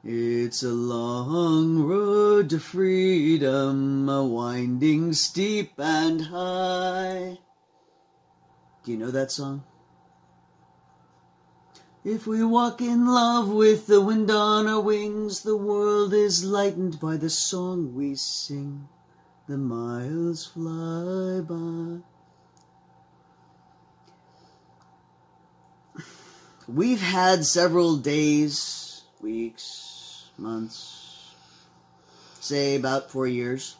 It's a long road to freedom, a winding steep and high. Do you know that song? If we walk in love with the wind on our wings, the world is lightened by the song we sing. The miles fly by. We've had several days, weeks, months, say about 4 years,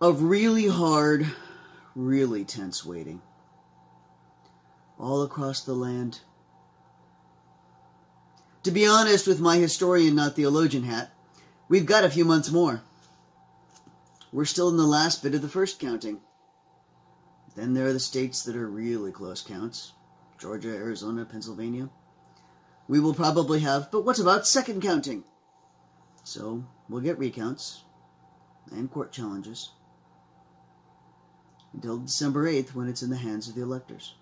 of really hard, really tense waiting. All across the land. To be honest, with my historian, not theologian hat, we've got a few months more. We're still in the last bit of the first counting. Then there are the states that are really close counts. Georgia, Arizona, Pennsylvania. We will probably have, but what about second counting? So we'll get recounts and court challenges until December 8th when it's in the hands of the electors.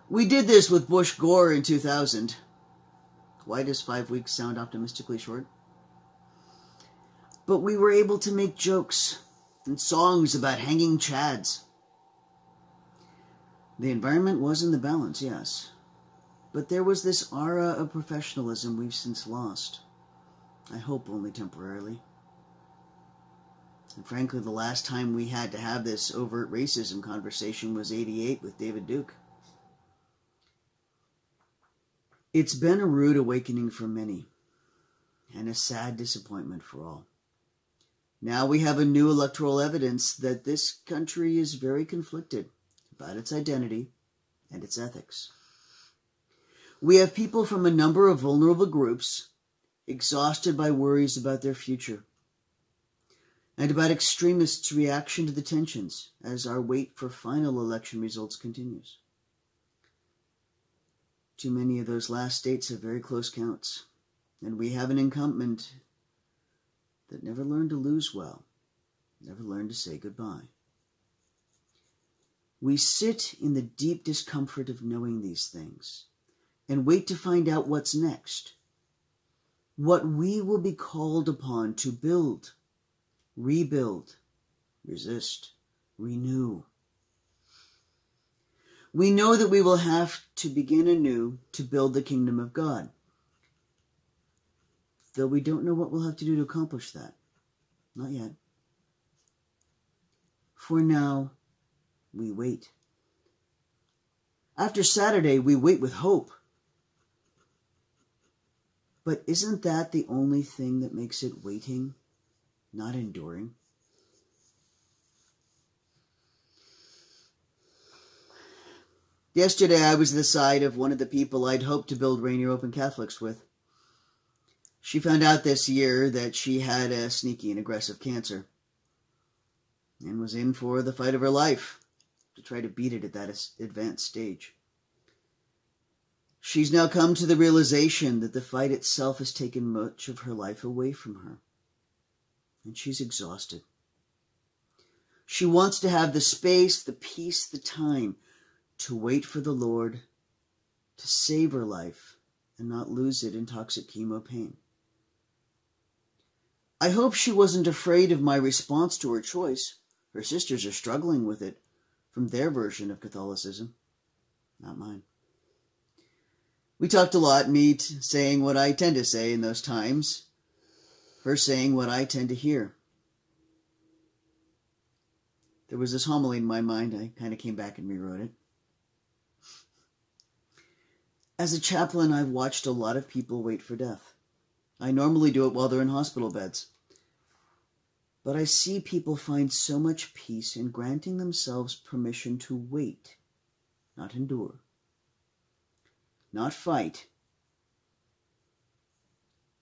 We did this with Bush-Gore in 2000. Why does 5 weeks sound optimistically short? But we were able to make jokes and songs about hanging chads. The environment was in the balance, yes. But there was this aura of professionalism we've since lost. I hope only temporarily. And frankly, the last time we had to have this overt racism conversation was '88 with David Duke. It's been a rude awakening for many, and a sad disappointment for all. Now we have a new electoral evidence that this country is very conflicted about its identity and its ethics. We have people from a number of vulnerable groups exhausted by worries about their future and about extremists' reaction to the tensions as our wait for final election results continues. Too many of those last states have very close counts, and we have an incumbent that never learned to lose well, never learned to say goodbye. We sit in the deep discomfort of knowing these things and wait to find out what's next, what we will be called upon to build, rebuild, resist, renew. We know that we will have to begin anew to build the kingdom of God, though we don't know what we'll have to do to accomplish that. Not yet. For now, we wait. After Saturday, we wait with hope. But isn't that the only thing that makes it waiting, not enduring? Yesterday, I was at the side of one of the people I'd hoped to build Rainier Open Catholics with. She found out this year that she had a sneaky and aggressive cancer and was in for the fight of her life to try to beat it at that advanced stage. She's now come to the realization that the fight itself has taken much of her life away from her, and she's exhausted. She wants to have the space, the peace, the time to wait for the Lord to save her life and not lose it in toxic chemo pain. I hope she wasn't afraid of my response to her choice. Her sisters are struggling with it from their version of Catholicism, not mine. We talked a lot, me saying what I tend to say in those times, her saying what I tend to hear. There was this homily in my mind. I kind of came back and rewrote it. As a chaplain, I've watched a lot of people wait for death. I normally do it while they're in hospital beds. But I see people find so much peace in granting themselves permission to wait, not endure, not fight,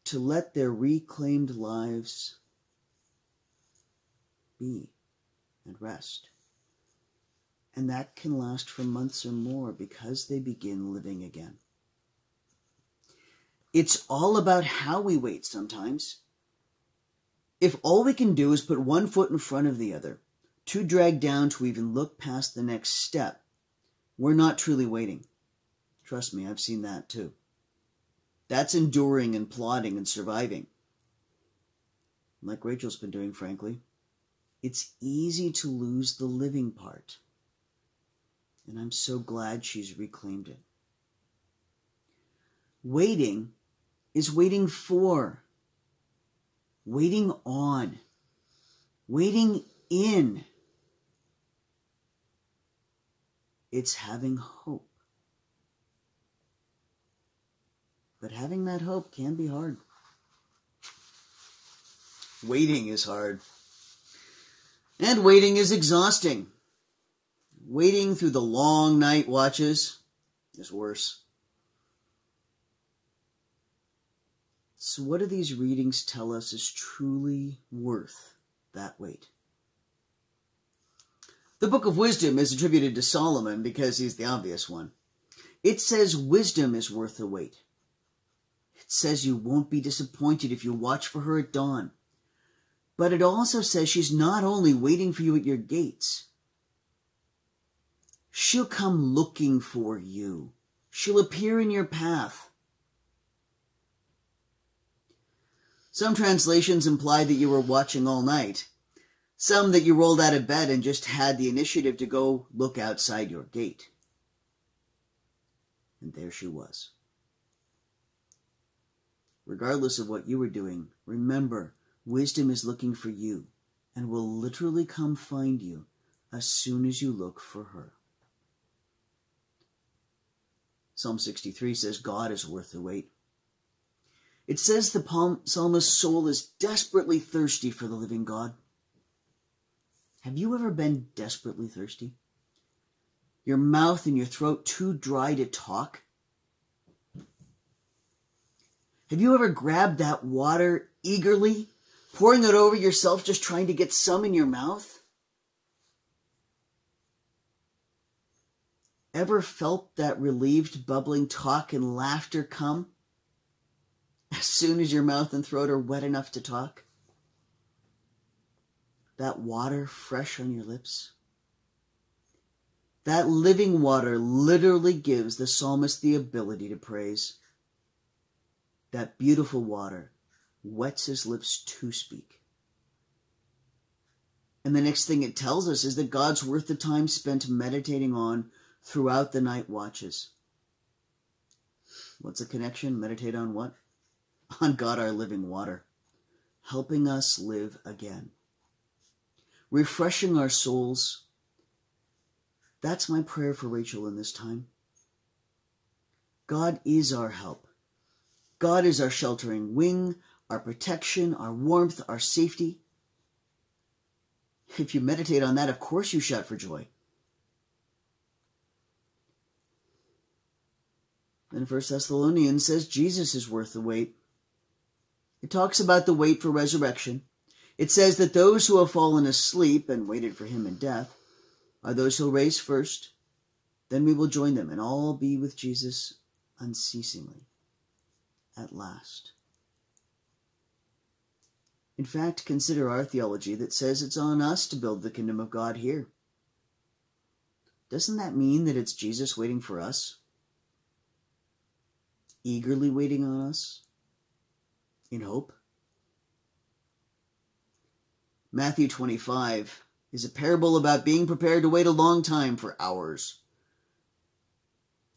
to let their reclaimed lives be and rest. And that can last for months or more because they begin living again. It's all about how we wait sometimes. If all we can do is put one foot in front of the other, too dragged down to even look past the next step, we're not truly waiting. Trust me, I've seen that too. That's enduring and plodding and surviving. Like Rachel's been doing, frankly. It's easy to lose the living part. And I'm so glad she's reclaimed it. Waiting is waiting for, waiting on, waiting in. It's having hope. But having that hope can be hard. Waiting is hard. And waiting is exhausting. Waiting through the long night watches is worse. So what do these readings tell us is truly worth that wait? The Book of Wisdom is attributed to Solomon because he's the obvious one. It says wisdom is worth the wait. It says you won't be disappointed if you watch for her at dawn. But it also says she's not only waiting for you at your gates. She'll come looking for you. She'll appear in your path. Some translations imply that you were watching all night. Some that you rolled out of bed and just had the initiative to go look outside your gate. And there she was. Regardless of what you were doing, remember, wisdom is looking for you and will literally come find you as soon as you look for her. Psalm 63 says God is worth the wait. It says the psalmist's soul is desperately thirsty for the living God. Have you ever been desperately thirsty? Your mouth and your throat too dry to talk? Have you ever grabbed that water eagerly, pouring it over yourself, just trying to get some in your mouth? Ever felt that relieved, bubbling talk and laughter come as soon as your mouth and throat are wet enough to talk? That water fresh on your lips? That living water literally gives the psalmist the ability to praise. That beautiful water wets his lips to speak. And the next thing it tells us is that God's worth the time spent meditating on throughout the night watches. What's the connection? Meditate on what? On God, our living water, helping us live again, refreshing our souls. That's my prayer for Rachel in this time. God is our help. God is our sheltering wing, our protection, our warmth, our safety. If you meditate on that, of course you shout for joy. Then 1 Thessalonians says Jesus is worth the wait. It talks about the wait for resurrection. It says that those who have fallen asleep and waited for him in death are those who'll raise first. Then we will join them and all be with Jesus unceasingly at last. In fact, consider our theology that says it's on us to build the kingdom of God here. Doesn't that mean that it's Jesus waiting for us? Eagerly waiting on us? In hope? Matthew 25 is a parable about being prepared to wait a long time for hours.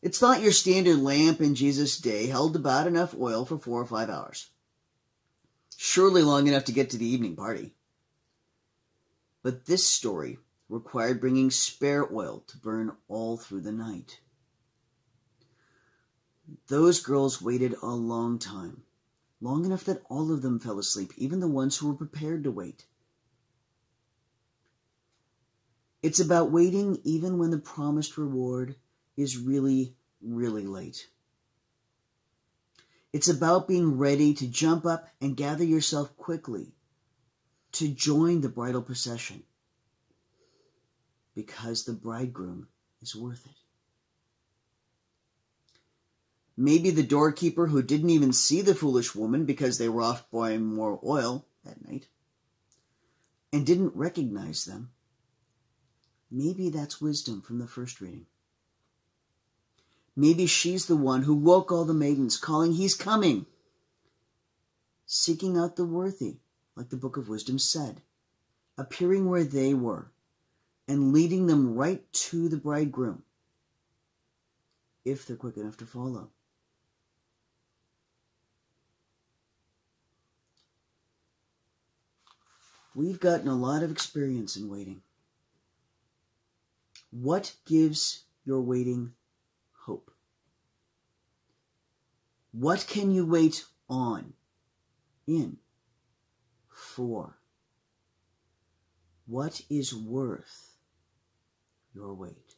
It's not your standard lamp in Jesus' day held about enough oil for 4 or 5 hours. Surely long enough to get to the evening party. But this story required bringing spare oil to burn all through the night. Those girls waited a long time, long enough that all of them fell asleep, even the ones who were prepared to wait. It's about waiting even when the promised reward is really, really late. It's about being ready to jump up and gather yourself quickly to join the bridal procession because the bridegroom is worth it. Maybe the doorkeeper who didn't even see the foolish woman because they were off buying more oil that night and didn't recognize them. Maybe that's wisdom from the first reading. Maybe she's the one who woke all the maidens, calling, "He's coming!" Seeking out the worthy, like the Book of Wisdom said, appearing where they were, and leading them right to the bridegroom, if they're quick enough to follow. We've gotten a lot of experience in waiting. What gives your waiting hope? What can you wait on, in, for? What is worth your wait?